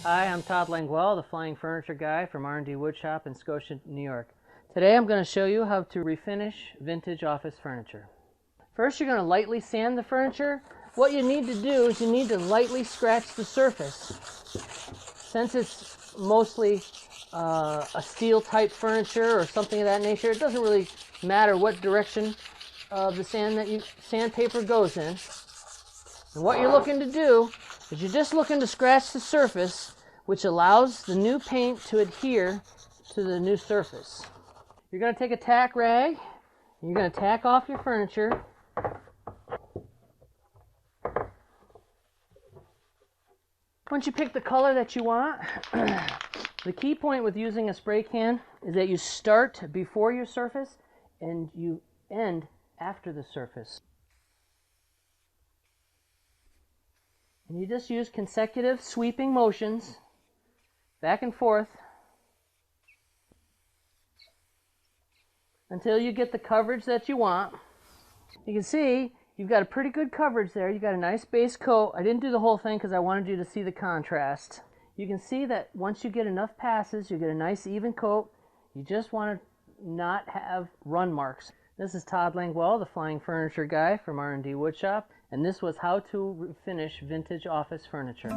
Hi, I'm Todd Langwell, the Flying Furniture Guy from R&D Woodshop in Scotia, New York. Today I'm going to show you how to refinish vintage office furniture. First, you're going to lightly sand the furniture. What you need to do is you need to lightly scratch the surface. Since it's mostly a steel type furniture or something of that nature, it doesn't really matter what direction of the sandpaper goes in. And what you're looking to do is you're just looking to scratch the surface, which allows the new paint to adhere to the new surface. You're going to take a tack rag, and you're going to tack off your furniture. Once you pick the color that you want, the key point with using a spray can is that you start before your surface and you end after the surface. And you just use consecutive sweeping motions back and forth until you get the coverage that you want. You can see you've got a pretty good coverage there. You've got a nice base coat. I didn't do the whole thing because I wanted you to see the contrast. You can see that once you get enough passes, you get a nice even coat. You just want to not have run marks. This is Todd Langwell, the Flying Furniture Guy from R&D Woodshop, and this was how to refinish vintage office furniture.